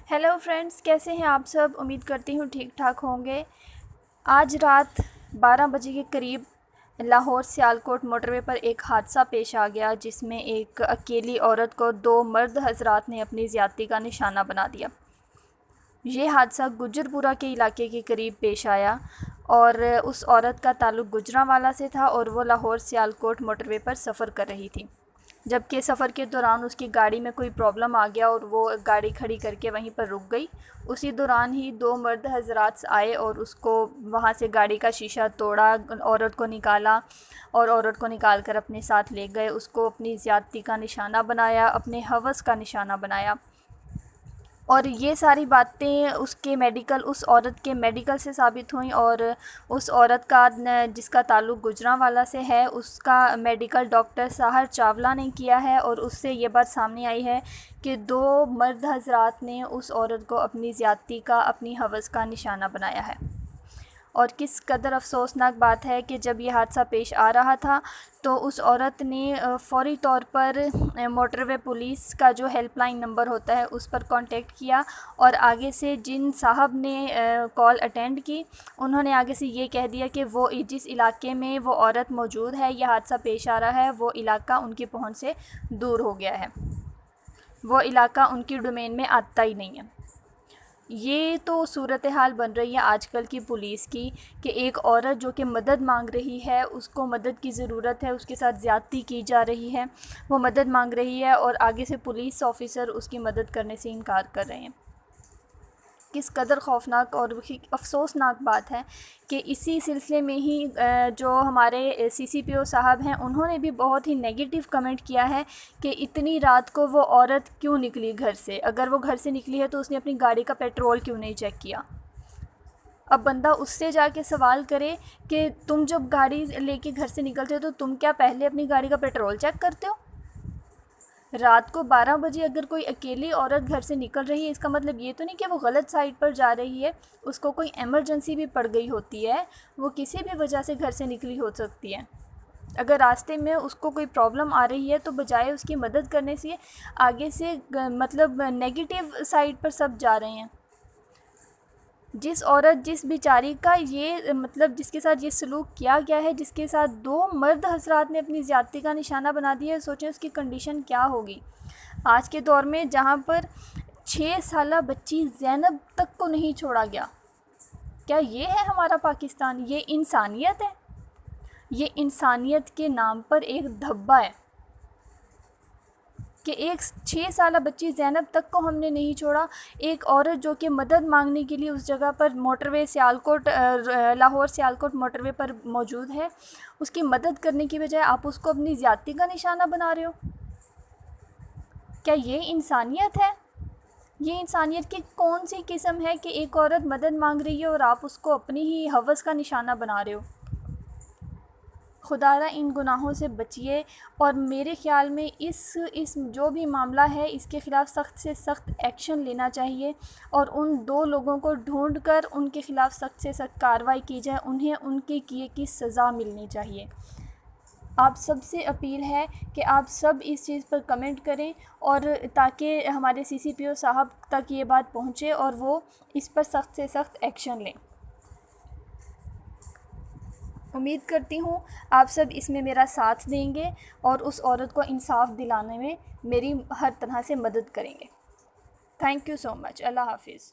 Hello friends, کیسے ہیں آپ سب؟ امید کرتی ہوں ٹھیک ٹھاک ہوں گے۔ آج رات 12 بجے کے قریب لاہور سیالکوٹ موٹر وے پر ایک حادثہ پیش آ گیا، جس میں ایک اکیلی عورت کو دو مرد حضرات نے اپنی زیادتی کا نشانہ بنا دیا۔ یہ حادثہ گجرپورہ کے علاقے کے قریب پیش آیا اور اس عورت کا تعلق گجرانوالہ سے تھا اور وہ لاہور سیالکوٹ موٹر وے پر سفر کر رہی تھی، جبکہ سفر کے دوران اس کی گاڑی میں کوئی پرابلم آ گیا اور وہ گاڑی کھڑی کر کے وہیں پر رک گئی۔ اسی دوران ہی دو مرد حضرات آئے اور اس کو وہاں سے گاڑی کا شیشہ توڑا، عورت کو نکالا اور عورت کو نکال کر اپنے ساتھ لے گئے، اس کو اپنی زیادتی کا نشانہ بنایا، اپنے ہوس کا نشانہ بنایا۔ اور یہ ساری باتیں اس عورت کے میڈیکل سے ثابت ہوئیں، اور اس عورت کا جس کا تعلق گجرانوالہ سے ہے، اس کا میڈیکل ڈاکٹر ساحر چاولہ نے کیا ہے، اور اس سے یہ بات سامنے آئی ہے کہ دو مرد حضرات نے اس عورت کو اپنی زیادتی کا، اپنی ہوس کا نشانہ بنایا ہے۔ اور کس قدر افسوسناک بات ہے کہ جب یہ حادثہ پیش آ رہا تھا تو اس عورت نے فوری طور پر موٹر وے پولیس کا جو ہیلپ لائن نمبر ہوتا ہے اس پر کانٹیکٹ کیا، اور آگے سے جن صاحب نے کال اٹینڈ کی، انہوں نے آگے سے یہ کہہ دیا کہ وہ جس علاقے میں وہ عورت موجود ہے، یہ حادثہ پیش آ رہا ہے، وہ علاقہ ان کی پہنچ سے دور ہو گیا ہے، وہ علاقہ ان کی ڈومین میں آتا ہی نہیں ہے۔ یہ تو صورتحال بن رہی ہے آج کل کی پولیس کی کہ ایک عورت جو کہ مدد مانگ رہی ہے، اس کو مدد کی ضرورت ہے، اس کے ساتھ زیادتی کی جا رہی ہے، وہ مدد مانگ رہی ہے اور آگے سے پولیس آفیسر اس کی مدد کرنے سے انکار کر رہے ہیں۔ کس قدر خوفناک اور افسوسناک بات ہے کہ اسی سلسلے میں ہی جو ہمارے CCPO صاحب ہیں، انہوں نے بھی بہت ہی نیگیٹو کمنٹ کیا ہے کہ اتنی رات کو وہ عورت کیوں نکلی گھر سے؟ اگر وہ گھر سے نکلی ہے تو اس نے اپنی گاڑی کا پیٹرول کیوں نہیں چیک کیا؟ اب بندہ اس سے جا کے سوال کرے کہ تم جب گاڑی لے کے گھر سے نکلتے ہو تو تم کیا پہلے اپنی گاڑی کا پیٹرول چیک کرتے ہو؟ رات کو 12 بجے اگر کوئی اکیلی عورت گھر سے نکل رہی ہے، اس کا مطلب یہ تو نہیں کہ وہ غلط سائڈ پر جا رہی ہے، اس کو کوئی ایمرجنسی بھی پڑ گئی ہوتی ہے، وہ کسی بھی وجہ سے گھر سے نکلی ہو سکتی ہے۔ اگر راستے میں اس کو کوئی پرابلم آ رہی ہے تو بجائے اس کی مدد کرنے سے آگے سے نیگیٹو سائڈ پر سب جا رہے ہیں۔ جس عورت، جس بیچاری کا یہ جس کے ساتھ یہ سلوک کیا گیا ہے، جس کے ساتھ دو مرد حضرات نے اپنی زیادتی کا نشانہ بنا دیا ہے، سوچیں اس کی کنڈیشن کیا ہوگی آج کے دور میں، جہاں پر 6 سالہ بچی زینب تک کو نہیں چھوڑا گیا۔ کیا یہ ہے ہمارا پاکستان؟ یہ انسانیت ہے؟ یہ انسانیت کے نام پر ایک دھبا ہے کہ ایک 6 سالہ بچی زینب تک کو ہم نے نہیں چھوڑا۔ ایک عورت جو کہ مدد مانگنے کے لیے اس جگہ پر موٹر وے لاہور سیالکوٹ موٹر وے پر موجود ہے، اس کی مدد کرنے کی بجائے آپ اس کو اپنی زیادتی کا نشانہ بنا رہے ہو۔ کیا یہ انسانیت ہے؟ یہ انسانیت کی کون سی قسم ہے کہ ایک عورت مدد مانگ رہی ہے اور آپ اس کو اپنی ہی ہوس کا نشانہ بنا رہے ہو؟ خدا را ان گناہوں سے بچیے، اور میرے خیال میں اس جو بھی معاملہ ہے اس کے خلاف سخت سے سخت ایکشن لینا چاہیے، اور ان دو لوگوں کو ڈھونڈ کر ان کے خلاف سخت سے سخت کارروائی کی جائے، انہیں ان کے کیے کی سزا ملنی چاہیے۔ آپ سب سے اپیل ہے کہ آپ سب اس چیز پر کمنٹ کریں، اور تاکہ ہمارے CCPO صاحب تک یہ بات پہنچے اور وہ اس پر سخت سے سخت ایکشن لیں۔ امید کرتی ہوں آپ سب اس میں میرا ساتھ دیں گے اور اس عورت کو انصاف دلانے میں میری ہر طرح سے مدد کریں گے۔ تھینک یو سو مچ۔ اللہ حافظ۔